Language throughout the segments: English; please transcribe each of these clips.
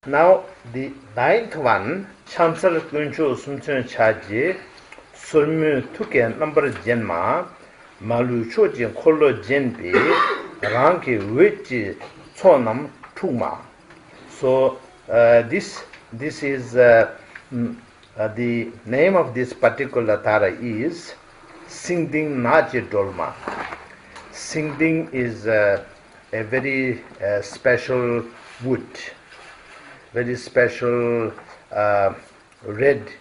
Now the ninth one, Chamsal Kunchu Sumchun Chaji, Surmu Tuken number Jenma, Malu Chojin Kolo Jenbi, Ranki Wichi Chonam Tuma. So this is the name of this particular Tara is Singding Naji Dolma. Singding is a very special wood, very special red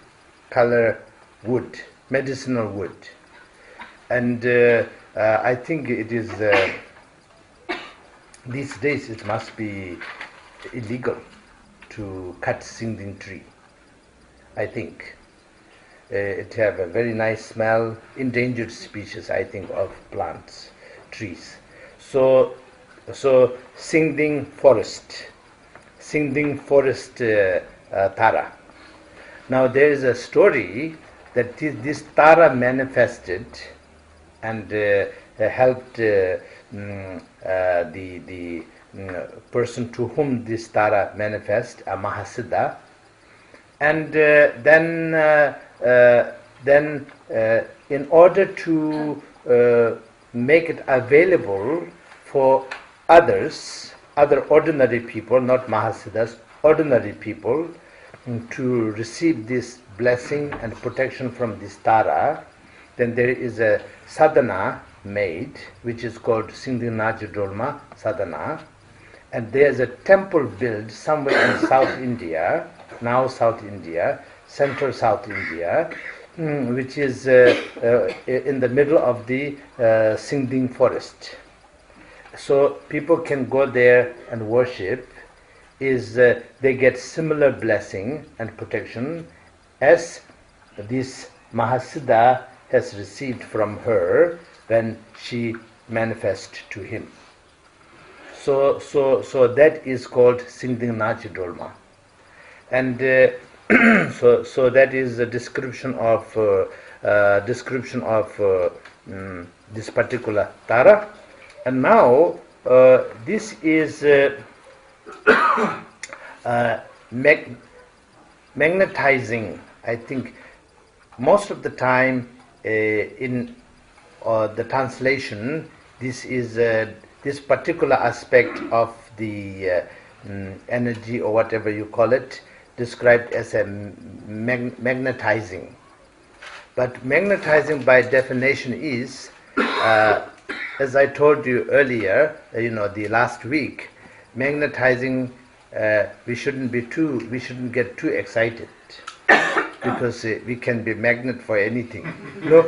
color wood, medicinal wood. And I think it is, these days it must be illegal to cut Singding tree, I think. It have a very nice smell, endangered species, I think, of plants, trees. So Singding forest Tara. Now there is a story that this Tara manifested and helped the person to whom this Tara manifest, a Mahasiddha, and then in order to make it available for other ordinary people, not Mahasiddhas, ordinary people, to receive this blessing and protection from this Tara, then there is a sadhana made, which is called Singding Naji Dolma sadhana, and there is a temple built somewhere in South India, now South India, central South India, which is in the middle of the Singding forest. So people can go there and worship. They get similar blessing and protection as this Mahasiddha has received from her when she manifests to him. So that is called Singding Naji Dolma, and so that is a description of this particular Tara. And now this is magnetizing. I think most of the time in the translation, this is this particular aspect of the energy, or whatever you call it, described as a magnetizing. But magnetizing by definition is, as I told you earlier, the last week, magnetizing, we shouldn't get too excited, because we can be magnet for anything. No,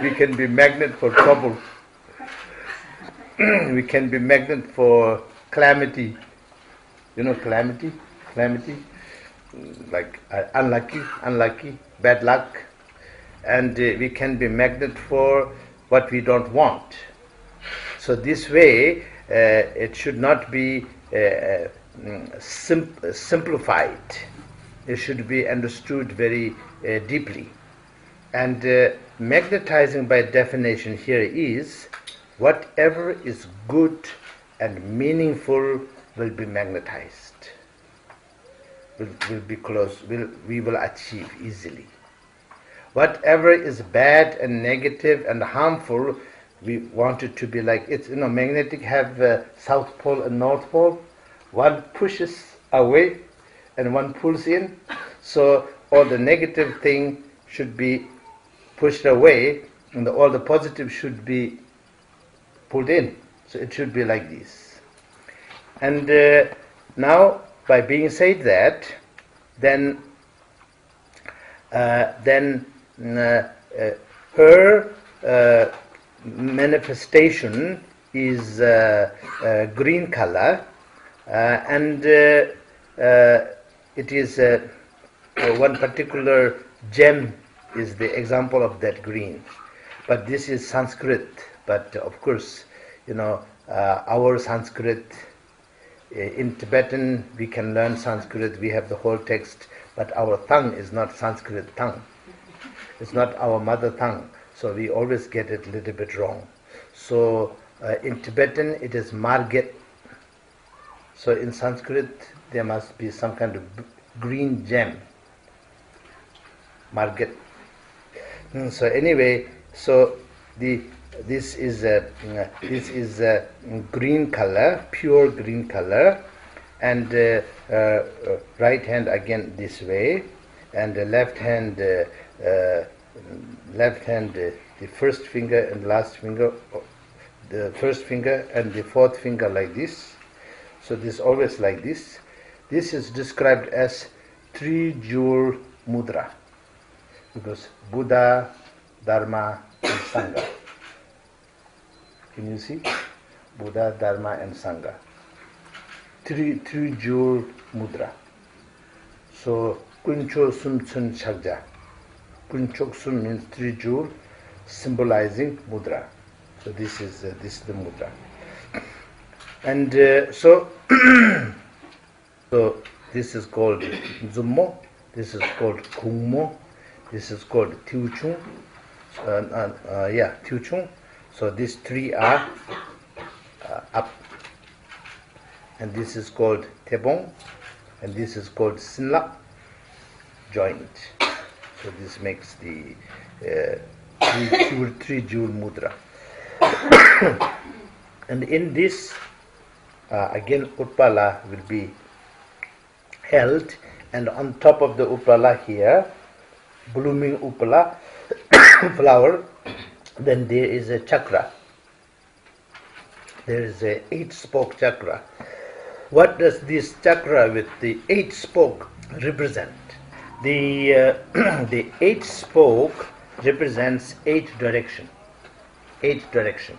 we can be magnet for trouble. We can be magnet for calamity. Calamity, like unlucky, bad luck, and we can be magnet for what we don't want. So this way, it should not be simplified. It should be understood very deeply. And magnetizing by definition here is whatever is good and meaningful will be magnetized, will be close, we will achieve easily. Whatever is bad and negative and harmful, we want it to be like it's, magnetic have South Pole and North Pole. One pushes away and one pulls in. So all the negative thing should be pushed away, and all the positive should be pulled in. So it should be like this. And now, by being said that, then her manifestation is green color, and it is one particular gem is the example of that green. But this is Sanskrit. But of course, our Sanskrit, in Tibetan we can learn Sanskrit, we have the whole text, but our tongue is not Sanskrit tongue. It's not our mother tongue, so we always get it a little bit wrong. So in Tibetan it is marget. So in Sanskrit there must be some kind of green gem. Market. So anyway, so this is a green color, pure green color, and right hand again this way, and the left hand the first finger and last finger, the first finger and the fourth finger like this. So this always like this. This is described as three-jewel mudra, because Buddha, Dharma and Sangha. Can you see? Buddha, Dharma and Sangha. Three-jewel mudra. So Kuncho Sun Chun Chakja. Kunchok Sun means three jewel, symbolizing mudra. So this is the mudra. And so this is called Zummo, this is called Kungmo, this is called Tiuchung. Tiuchung. So these three are up. And this is called Tebong, and this is called Sinla, joint. So this makes the three-jewel mudra. And in this, again, Utpala will be held, and on top of the Utpala here, blooming Utpala flower, then there is a chakra. There is a 8-spoke chakra. What does this chakra with the 8 spoke represent? The 8 spoke represents 8 direction. 8 direction.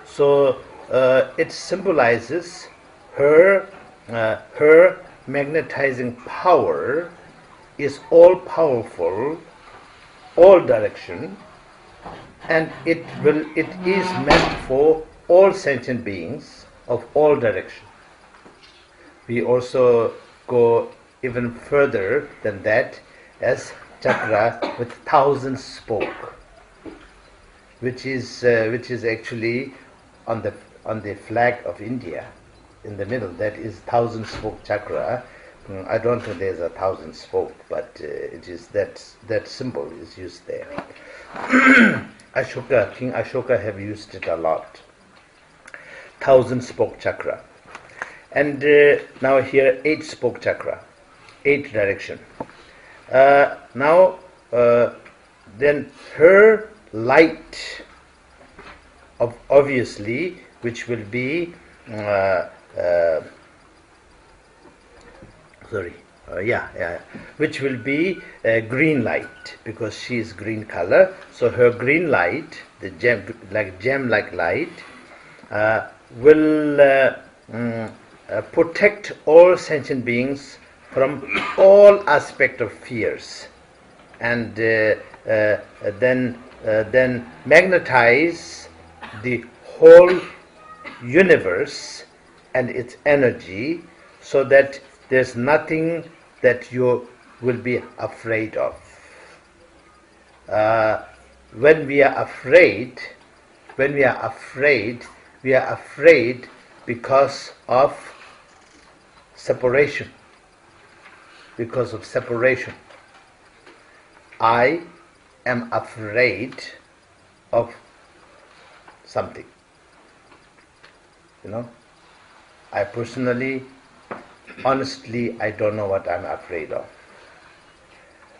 So it symbolizes her magnetizing power is all powerful, all direction, and it is meant for all sentient beings of all direction. We also go even further than that as chakra with 1,000 spoke, which is actually on the flag of India in the middle. That is 1,000 spoke chakra. I don't think there's 1,000 spoke, but it is that symbol is used there. King Ashoka have used it a lot. 1,000 spoke chakra. And now here 8 spoke chakra, 8 direction. Now then her light, obviously, which will be which will be green light, because she is green color. So her green light, the gem like light, will protect all sentient beings from all aspect of fears, and then magnetize the whole universe and its energy, so that there's nothing that you will be afraid of. When we are afraid, we are afraid because of separation. Because of separation. I am afraid of something. I personally, honestly, I don't know what I'm afraid of.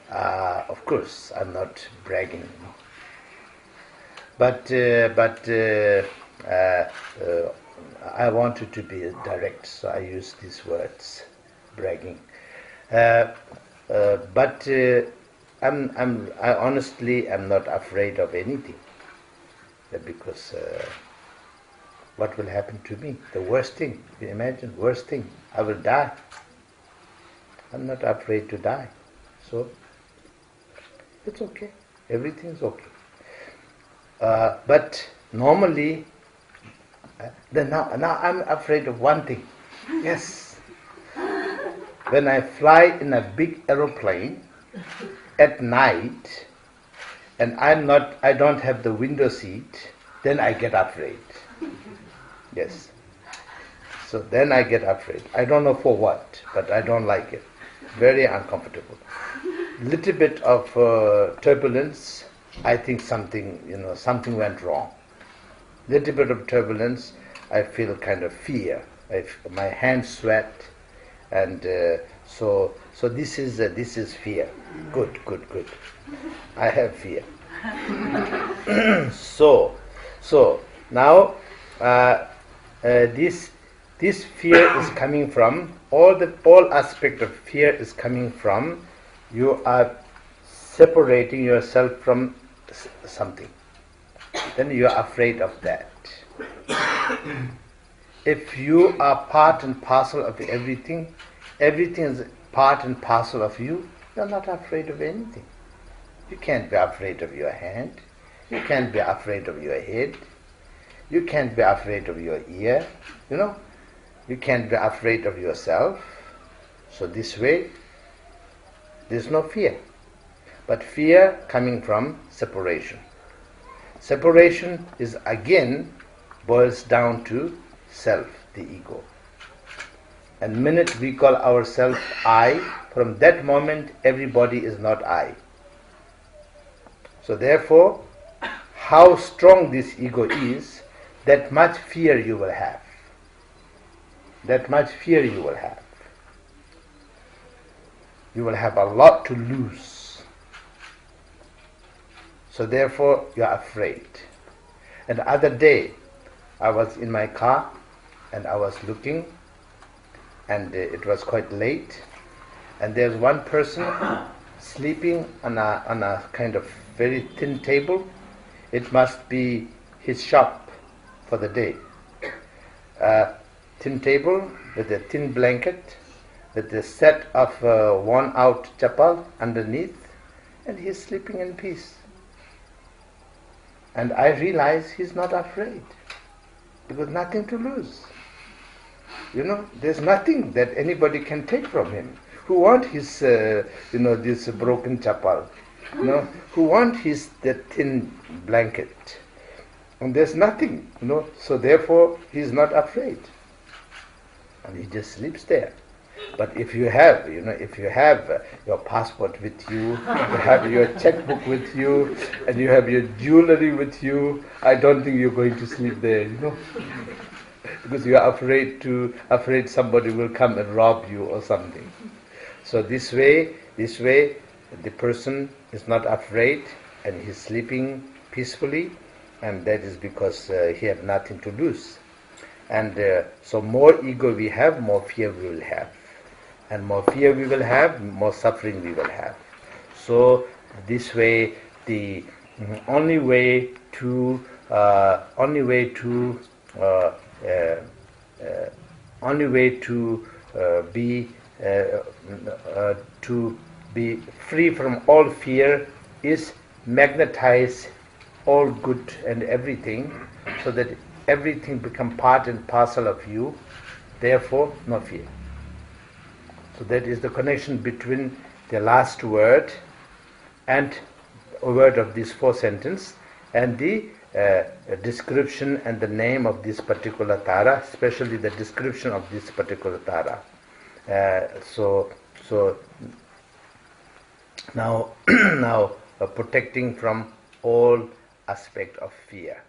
Of course, I'm not bragging. But I wanted to be direct, so I use these words, bragging. But I honestly am not afraid of anything, because what will happen to me? The worst thing, you imagine, worst thing, I will die. I'm not afraid to die, so it's okay. Everything's okay. But normally, now I'm afraid of one thing. Yes. When I fly in a big aeroplane at night, and I don't have the window seat, then I get afraid. Yes. So then I get afraid. I don't know for what, but I don't like it. Very uncomfortable. Little bit of turbulence, I think something went wrong. Little bit of turbulence, I feel kind of fear. My hands sweat, and so this is fear. Good. I have fear. So now this fear is coming from all aspect of fear is coming from you are separating yourself from something. Then you are afraid of that. If you are part and parcel of everything is part and parcel of you, you're not afraid of anything. You can't be afraid of your hand. You can't be afraid of your head. You can't be afraid of your ear. You can't be afraid of yourself. So this way, there's no fear. But fear coming from separation. Separation is again boils down to self, the ego. And minute we call ourselves I, from that moment everybody is not I. So therefore, how strong this ego is, that much fear you will have. That much fear you will have. You will have a lot to lose. So therefore, you are afraid. And the other day, I was in my car and I was looking, and it was quite late, and there's one person sleeping on a kind of very thin table. It must be his shop for the day. Thin table with a thin blanket, with a set of worn out chapal underneath, and he's sleeping in peace. And I realize he's not afraid, because nothing to lose. There's nothing that anybody can take from him. Who want his, this broken chapal? Who want that thin blanket? And there's nothing, so therefore he's not afraid. And he just sleeps there. But if you have, your passport with you, you have your checkbook with you, and you have your jewelry with you, I don't think you're going to sleep there, because you are afraid somebody will come and rob you or something. So this way, the person is not afraid, and he's sleeping peacefully, and that is because he has nothing to lose. And so more ego we have, more fear we will have. And more fear we will have, more suffering we will have. So this way, the only way to be free from all fear is magnetize all good and everything, so that everything become part and parcel of you. Therefore, no fear. So that is the connection between the last word and a word of this 4 sentence and the description and the name of this particular Tara, especially the description of this particular Tara. So now protecting from all aspect of fear.